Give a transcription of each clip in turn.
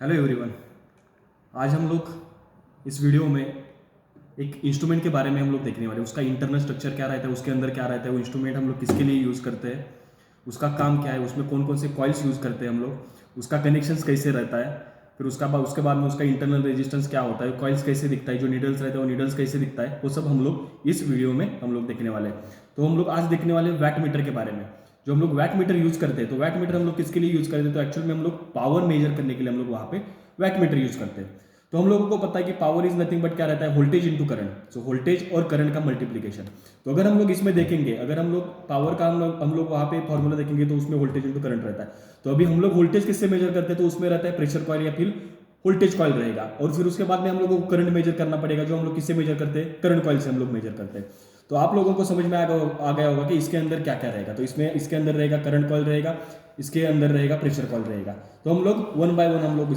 Hello everyone. आज हम लोग इस वीडियो में एक इंस्ट्रूमेंट के बारे में हम लोग देखने वाले हैं। उसका इंटरनल स्ट्रक्चर क्या रहता है, उसके अंदर क्या रहता है, वो इंस्ट्रूमेंट हम लोग किसके लिए यूज़ करते हैं, उसका काम क्या है, उसमें कौन कौन से कॉइल्स यूज़ करते हैं हम लोग, उसका कनेक्शंस कैसे रहता है, फिर उसके बाद में उसका इंटरनल रेजिस्टेंस क्या होता है, कॉइल्स कैसे दिखता है, जो नीडल्स रहते हैं वो नीडल्स कैसे दिखता है, वो सब हम लोग इस वीडियो में हम लोग देखने वाले हैं। तो हम लोग आज देखने वाले वैट मीटर के बारे में। जो हम लोग वैट मीटर यूज़ करते हैं, तो वैट मीटर हम लोग किसके लिए यूज़ करते हैं, तो एक्चुअल में हम लोग पावर मेजर करने के लिए हम लोग वहाँ पे वैट मीटर यूज़ करते हैं। तो हम लोगों को पता है कि पावर इज नथिंग बट क्या रहता है, voltage into current. So voltage और करंट का मल्टीप्लिकेशन। तो अगर हम लोग इसमें देखेंगे, अगर हम लोग पावर का हम लोग वहाँ पे फॉर्मूला देखेंगे तो उसमें वोल्टेज इनटू करंट रहता है। तो अभी हम लोग वोल्टेज किससे मेजर करते हैं, तो उसमें रहता है प्रेशर कॉइल या फिर वोल्टेज कॉइल रहेगा। और फिर उसके बाद में हम लोग को करंट मेजर करना पड़ेगा, जो हम लोग किससे मेजर करते हैं, करंट कॉइल से हम लोग मेजर करते हैं। तो आप लोगों को समझ में आ गया होगा कि इसके अंदर क्या क्या रहेगा। तो इसके अंदर रहेगा करंट कॉइल रहेगा, इसके अंदर रहेगा प्रेशर कॉइल रहेगा। तो हम लोग वन बाय वन हम लोग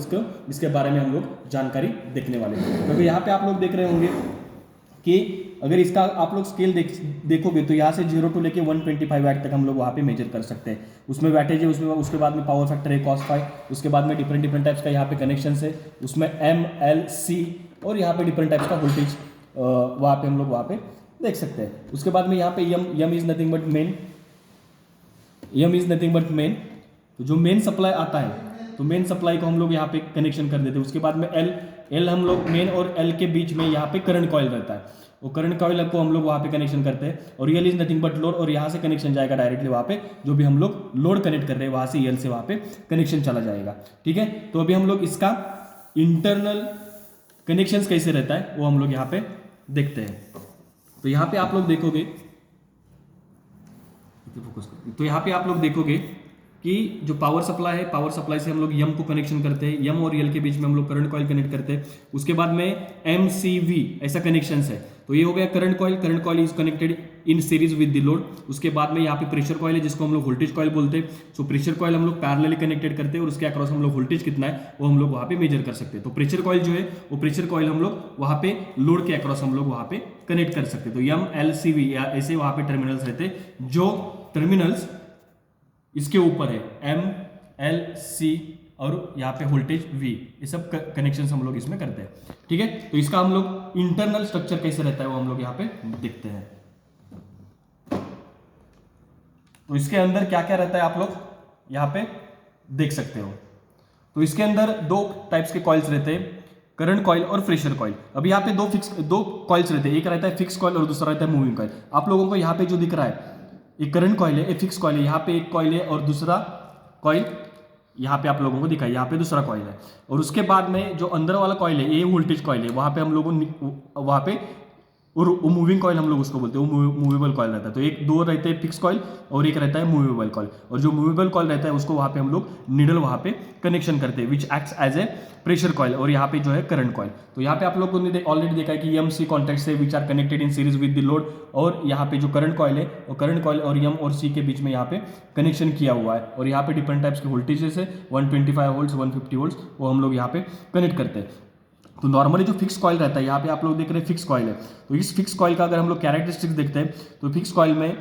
इसके बारे में हम लोग जानकारी देखने वाले हैं। क्योंकि यहाँ पे आप लोग देख रहे होंगे कि अगर इसका आप लोग स्केल देखोगे तो यहाँ से 0 टू लेके 125 वैट तक हम लोग वहाँ पे मेजर कर सकते हैं। उसमें वैटेज है, उसमें उसके बाद में पावर फैक्टर है cos फाई, उसके बाद में डिफरेंट टाइप्स का यहाँ पे कनेक्शन है, उसमें एम एल सी और यहाँ पे डिफरेंट टाइप्स का वोल्टेज वहाँ पे हम लोग वहाँ पे देख सकते हैं। उसके बाद में यहाँ पे यम इज नथिंग बट मेन। तो जो मेन सप्लाई आता है, तो मेन सप्लाई को हम लोग यहाँ पे कनेक्शन कर देते हैं। उसके बाद में एल हम लोग मेन और एल के बीच में यहाँ पे करंट कॉइल रहता है, वो करंट कॉइल को हम लोग वहाँ पे कनेक्शन करते हैं। और L is nothing but load, और यहाँ से कनेक्शन जाएगा डायरेक्टली वहाँ पे, जो भी हम लोग लोड कनेक्ट कर रहे हैं वहाँ से एल से वहाँ पे कनेक्शन चला जाएगा। ठीक है, तो अभी हम लोग इसका इंटरनल कनेक्शंस कैसे रहता है वो हम लोग यहाँ पे देखते हैं। तो यहाँ पे आप लोग देखोगे, तो यहाँ पे आप लोग देखोगे कि जो पावर सप्लाई है, पावर सप्लाई से हम लोग यम को कनेक्शन करते हैं, यम और यल के बीच में हम लोग करंट कॉइल कनेक्ट करते हैं। उसके बाद में एम सी वी ऐसा कनेक्शन है, तो ये हो गया current coil is connected in series with the load. उसके बाद में यहाँ पे प्रेशर कॉइल है, जिसको हम लोग वोल्टेज कॉइल बोलते हैं। सो प्रेशर कॉइल हम लोग पैरेलली कनेक्टेड करते हैं और उसके अक्रॉस हम लोग वोल्टेज कितना है वो हम लोग वहाँ पे मेजर कर सकते हैं। तो प्रेशर कॉइल जो है वो प्रेशर कॉइल हम लोग वहाँ पे लोड के अक्रॉस हम लोग वहाँ पे कनेक्ट कर सकते हैं। तो एम एल सी वी या ऐसे वहाँ पे टर्मिनल्स रहते हैं, जो टर्मिनल्स इसके ऊपर है एम एल सी और यहाँ पे वोल्टेज वी, ये सब कनेक्शन हम लोग इसमें करते हैं। ठीक है, तो इसका हम लोग इंटरनल स्ट्रक्चर कैसे रहता है वो हम लोग यहाँ पे देखते हैं। तो इसके अंदर क्या क्या रहता है आप लोग यहाँ पे देख सकते हो। तो इसके अंदर दो टाइप्स के कॉइल्स रहते हैं, करंट कॉइल और प्रेशर कॉइल। अभी यहाँ पे दो कॉइल्स रहते हैं, एक रहता है फिक्स कॉइल और दूसरा रहता है मूविंग कॉइल। आप लोगों को यहाँ पे जो दिख रहा है एक करंट कॉइल है, एक फिक्स कॉइल है। यहाँ पे एक कॉइल है और दूसरा कॉइल यहाँ पे आप लोगों को दिखा है, यहाँ पे दूसरा कॉइल है। और उसके बाद में जो अंदर वाला कॉइल है ये वोल्टेज कॉइल है, वहाँ पे हम लोगों वहाँ पे और मूविंग कॉइल हम लोग उसको बोलते हैं, वो मूवेबल कॉइल रहता है। तो एक दो रहते हैं फिक्स कॉइल और एक रहता है मूवेबल कॉइल। और जो मूवेबल कॉइल रहता है उसको वहाँ पे हम लोग नीडल वहाँ पे कनेक्शन करते हैं, which acts as a pressure coil, और यहाँ पे जो है करंट कॉइल। तो यहाँ पे आप लोगों ने ऑलरेडी देखा है कि एम सी कॉन्टैक्ट से which are connected in series with the load, और यहाँ पे जो करंट कॉइल है वो करंट कॉइल और एम और सी के बीच में यहाँ पे कनेक्शन किया हुआ है। और यहाँ पे डिफरेंट टाइप्स के वोल्टेजेस है, 125 वोल्ट्स 150 वोल्ट्स, वो हम लोग यहाँ पे कनेक्ट करते हैं। तो नॉर्मली जो फिक्स कॉइल रहता है, यहाँ पे आप लोग देख रहे हैं फिक्स कॉइल है। तो इस फिक्स कॉइल का अगर हम लोग कैरेक्टरिस्टिक्स देखते हैं, तो फिक्स कॉइल में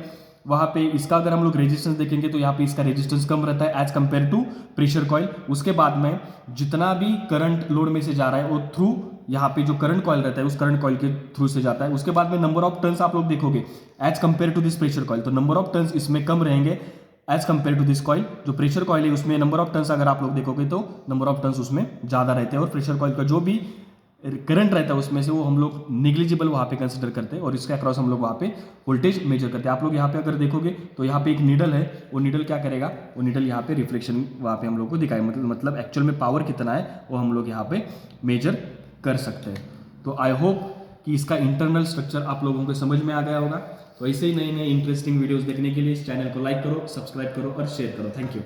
वहाँ पे इसका अगर हम लोग रेजिस्टेंस देखेंगे तो यहाँ पे इसका रेजिस्टेंस कम रहता है as compare to pressure coil. उसके बाद में जितना भी करंट लोड में से जा रहा है वो थ्रू यहाँ पे जो करंट कॉइल रहता है उस करंट कॉइल के थ्रू से जाता है। उसके बाद में नंबर ऑफ टर्न्स आप लोग देखोगे as compare to this pressure coil, तो नंबर ऑफ टर्न्स इसमें कम रहेंगे as compare to this coil. जो प्रेशर कॉइल है उसमें नंबर ऑफ टर्न्स अगर आप लोग देखोगे तो नंबर ऑफ टर्न्स उसमें ज़्यादा रहते हैं, और प्रेशर कॉइल का जो भी करंट रहता है उसमें से वो हम लोग निग्लिजिबल वहाँ पे कंसिडर करते हैं, और इसके अक्रॉस हम लोग वहाँ पे वोल्टेज मेजर करते हैं। आप लोग यहाँ पे अगर देखोगे तो यहाँ पे एक नीडल है, वो नीडल क्या करेगा, वो नीडल यहाँ पे रिफ्लेक्शन वहाँ पे हम लोग को दिखाए, मतलब एक्चुअल में पावर कितना है वो हम लोग यहाँ पे मेजर कर सकते हैं। तो आई होप कि इसका इंटरनल स्ट्रक्चर आप लोगों को समझ में आ गया होगा। तो ऐसे ही नए नए इंटरेस्टिंग वीडियोज़ देखने के लिए इस चैनल को लाइक करो, सब्सक्राइब करो और शेयर करो। Thank you.